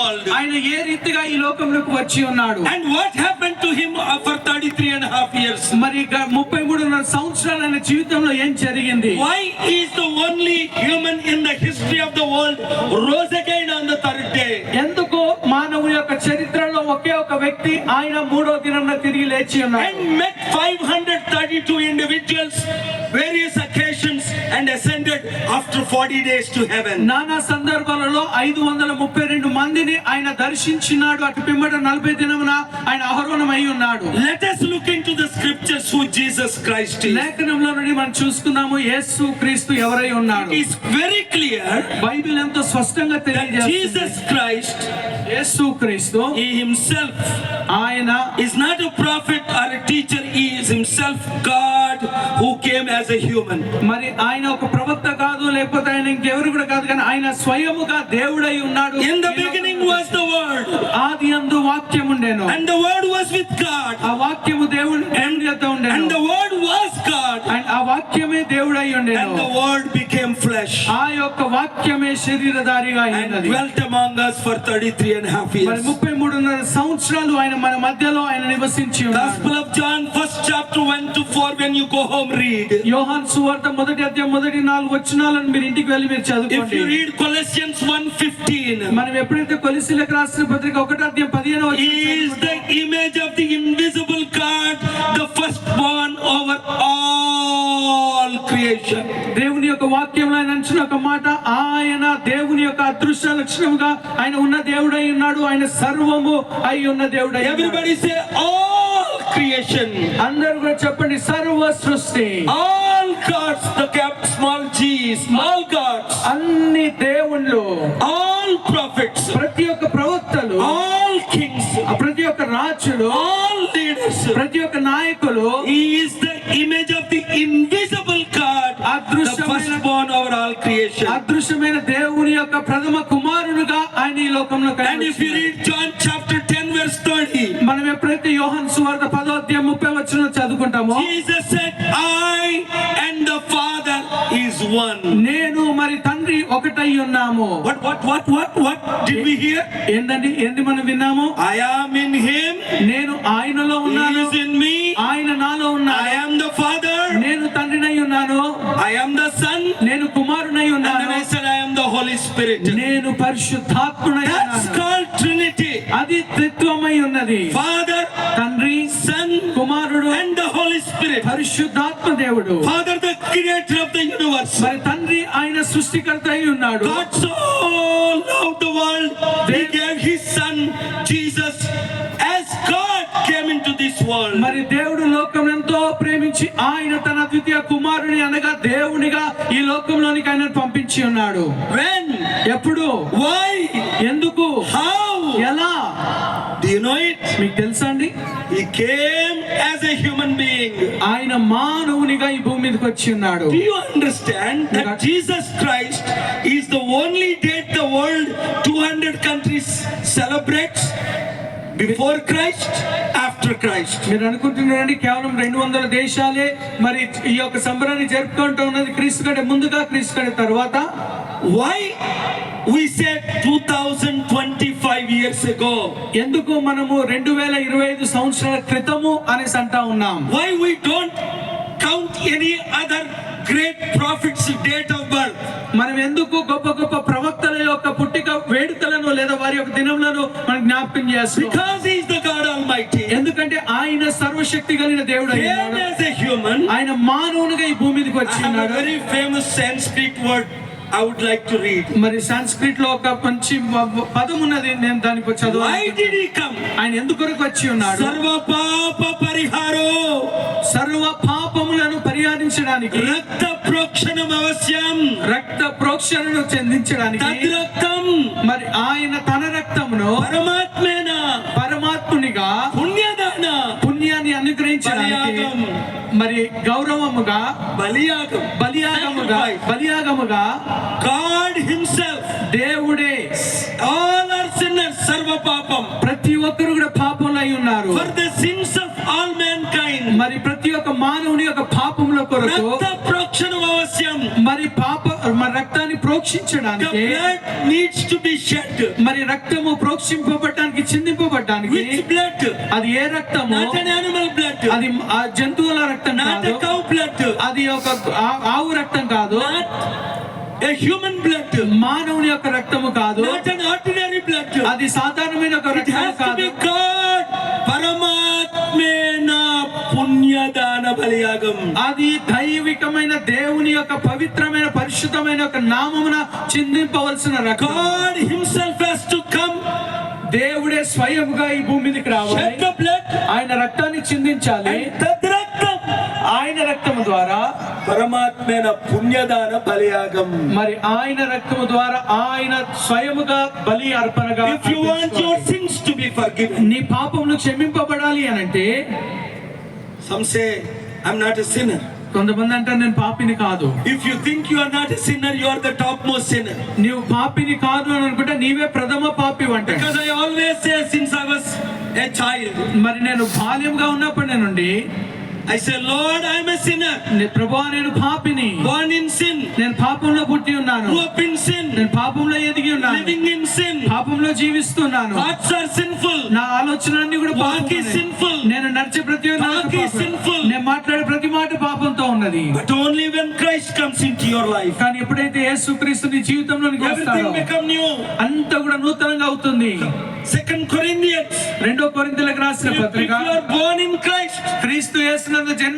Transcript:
world. ఆయన ఏ రీతిగా ఈ లోకంలోకి వచ్చి ఉన్నాడు. And what happened to him for 33.5 years? మరి 33.5 సంవత్సరాల ఆయన జీవితంలో ఏం జరిగింది? Why he is the only human in the history of the world rose again on the third day? ఎందుకు మానవుని యొక్క చరిత్రలో ఒకే ఒక వ్యక్తి ఆయన మూడో దినంన తిరిగి లేచి ఉన్నాడు. And met 532 individuals, various occasions, and ascended after 40 days to heaven. నానా సందర్భాలలో 532 మందిని ఆయన దర్శించినాడు. అటు పిమ్మట 40 దినమున ఆయన ఆరోహణమై ఉన్నాడు. Let us look into the scriptures who Jesus Christ is. లేఖనంలో నుండి మనం చూసుకుందాము యేసు క్రీస్తు ఎవరై ఉన్నాడు. It is very clear. Bible ఎంతో స్పష్టంగా తెలియజేస్తుంది. Jesus Christ, యేసు క్రీస్తు he himself ఆయన is not a prophet or a teacher. He is himself God who came as a human. మరి ఆయన ఒక ప్రవక్త కాదు, లేకపోతే ఆయన ఇంకెవరు కూడా కాదు, కానీ ఆయన స్వయముగా దేవుడై ఉన్నాడు. In the beginning was the word, ఆది యందు వాక్యం ఉండెను, and the word was with God, ఆ వాక్యము దేవుని యొద్ద ఉండెను, and the word was God, and ఆ వాక్యమే దేవుడై ఉండెను, and the word became flesh ఆ యొక్క వాక్యమే శరీరధారిగా and అయినది. dwelt among us for 33.5 మరి years. 33.5 సంవత్సరాలు ఆయన మన మధ్యలో ఆయన నివసించి ఉన్నాడు. Gospel of John, 1st chapter 1 to 4. When you go home, read. యోహాను సువార్త 1వ అధ్యాయం 1-4 వచనాలను మీరు ఇంటికి వెళ్ళి మీరు If చదువుకోండి. you read Colossians 1:15, మనం ఎప్పుడైతే కొలస్సీయులకు రాసిన పత్రిక 1వ అధ్యాయం 15వ he వచనం is the image of the invisible God, the firstborn over all creation. దేవుని యొక్క వాక్యంలో ఆయన అంచిన ఒక మాట, ఆయన దేవుని యొక్క అదృశ్య లక్షణముగా ఆయన ఉన్న దేవుడై ఉన్నాడు, ఆయన సర్వము అయి ఉన్న దేవుడై ఉన్నాడు. Everybody say all creation. అందరూ కూడా చెప్పండి సర్వ సృష్టి. All gods, the small g, small gods. అన్ని దేవుళ్ళు, All prophets, ప్రతి ఒక్క ప్రవక్తలు, all kings, ప్రతి ఒక్క రాజులు, all leaders. ప్రతి ఒక్క నాయకులు, He is the image of the invisible God, the firstborn over all creation. అదృశ్యమైన దేవుని యొక్క ప్రథమ కుమారునిగా ఆయన ఈ లోకంలో And if you read John chapter 10 verse 30, మనం ఎప్పుడైతే యోహాను సువార్త 10వ అధ్యాయం 30వ వచనం చదువుకుంటామో, Jesus said, I and the Father is one. నేను మరి తండ్రి ఒకటై ఉన్నాము. What did we hear? ఏంది మనం విన్నాము? I am in him, నేను ఆయనలో he ఉన్నాను, is in me, ఆయన నాలో I ఉన్నాడు, am the Father, నేను తండ్రినై ఉన్నాను, I am the Son, నేను కుమారునై and ఉన్నాను, then I said I am the Holy Spirit. నేను పరిశుద్ధాత్ముడై That's ఉన్నాను. called Trinity. అది త్రిత్వమై ఉన్నది. Father, తండ్రి, Son, కుమారుడు, and the Holy Spirit. పరిశుద్ధాత్మ దేవుడు. Father, the creator of the universe. మరి తండ్రి ఆయన సృష్టికర్త అయి ఉన్నాడు. God so loved the world, he gave his Son Jesus as God came into this world. మరి దేవుడు లోకం ఎంతో ప్రేమించి ఆయన తన ద్వితీయ కుమారుని అనగా దేవునిగా ఈ లోకంలోనికి ఆయన పంపించి ఉన్నాడు. When? ఎప్పుడు? Why? ఎందుకు? How? ఎలా? Do you know it? మీకు తెలుసా అండి? He came as a human being. ఆయన మానవునిగా ఈ భూమి మీదకి వచ్చి ఉన్నాడు. Do you understand that Jesus Christ is the only date the world 200 countries celebrates? Before Christ, after Christ. మీరు అనుకుంటున్నారండి కేవలం 200 దేశాలే మరి ఈ యొక్క సంబరాన్ని జరుపుకుంటూ ఉన్నది క్రీస్తు కంటే ముందుగా, క్రీస్తు కంటే తర్వాత? Why we said 2025 years ago? ఎందుకు మనము 2025 సంవత్సరాల క్రితము అనేసి అంటా ఉన్నాం? Why we don't count any other great prophet's date of birth? మనం ఎందుకు గొప్ప గొప్ప ప్రవక్తల యొక్క పుట్టిక వేడుకలను లేదా వారి యొక్క దినములను మనం జ్ఞాపకం చేస్తాం? Because he is the God Almighty. ఎందుకంటే ఆయన సర్వశక్తి కలిగిన దేవుడు Came అయ్యాడు. as a human. ఆయన మానవునిగా ఈ భూమి మీదకి I వచ్చి have a ఉన్నాడు. very famous Sanskrit word I would like to read. మరి సంస్కృత్ లో ఒక మంచి పదం ఉన్నది, నేను దానికి చదువు. Why did he come? ఆయన ఎందుకొరకు వచ్చి ఉన్నాడు? సర్వ పాప పరిహారో, సర్వ పాపములను పరిహరించడానికి, రక్త ప్రోక్షణం అవశ్యం, రక్త ప్రోక్షణను చెందించడానికి, తద్రక్తం, మరి ఆయన తన రక్తమును పరమాత్మేన, పరమాత్మునిగా పుణ్యదాన, పుణ్యాన్ని అనుగ్రహించడానికి, మరి గౌరవముగా బలియాగముగా God himself, దేవుడే, all are sinners, సర్వ పాపం, ప్రతి ఒక్కరు కూడా పాపంలో అయి ఉన్నారు. for the sins of all mankind, మరి ప్రతి ఒక్క మానవుని యొక్క పాపముల కొరకు రక్త ప్రోక్షణం అవశ్యం, మరి రక్తాన్ని The ప్రోక్షించడానికి blood needs to be shed. మరి రక్తము ప్రోక్షింపబడడానికి చిందింపబడడానికి Which blood? అది ఏ రక్తము? Not an animal blood. అది ఆ జంతువుల రక్తం Not కాదు, a cow blood. అది ఒక ఆవు రక్తం కాదు, Not a human blood. మానవుని యొక్క రక్తము కాదు, Not an ordinary blood. అది సాధారణమైన ఒక It రక్తం has to కాదు. be God. Paramatmena punyadana baliyagam. అది దైవికమైన దేవుని యొక్క పవిత్రమైన పరిశుద్ధమైన ఒక నామమున చిందింపవలసిన రక్తం. God himself has to come, దేవుడే స్వయంగా ఈ భూమి మీదకి రావాలి, shed the blood, ఆయన రక్తాన్ని చిందించాలి. and that raktam ఆయన రక్తము ద్వారా Paramatmena punyadana baliyagam. మరి ఆయన రక్తము ద్వారా ఆయన స్వయముగా బలి అర్పణగా If you want your sins to be forgiven, నీ పాపములు క్షమింపబడాలి అనంటే, some say I'm not a sinner. కొంతమంది అంటారు నేను పాపిని కాదు. If you think you are not a sinner, you are the topmost sinner. నీవు పాపిని కాదు అని అనుకుంటే నీవే ప్రథమ పాపి అంటారు. Because I always say since I was a child, మరి నేను బాల్యంగా ఉన్నప్పటి నుండి I say, Lord, I'm a sinner, ప్రభువా నేను పాపిని, born in sin, నేను పాపంలో పుట్టి ఉన్నాను, grew up in sin, నేను పాపంలో ఎదిగి ఉన్నాను, living in sin, పాపంలో జీవిస్తున్నాను, thoughts are sinful, నా ఆలోచనలన్నీ కూడా walk పాపమే. is sinful, నేను నడిచే ప్రతి ఒక్క మాట talk is పాపమే. sinful. నేను మాట్లాడే ప్రతి మాట పాపంతో ఉన్నది. But only when Christ comes into your life, కానీ ఎప్పుడైతే యేసుక్రీస్తు నీ జీవితంలోనికి వస్తాడో everything become new. అంతా కూడా నూతనంగా అవుతుంది. 2 Corinthians, 2 కొరింథీయులకు రాసిన if పత్రిక, you are born in Christ, క్రీస్తు యేసునందు జన్మ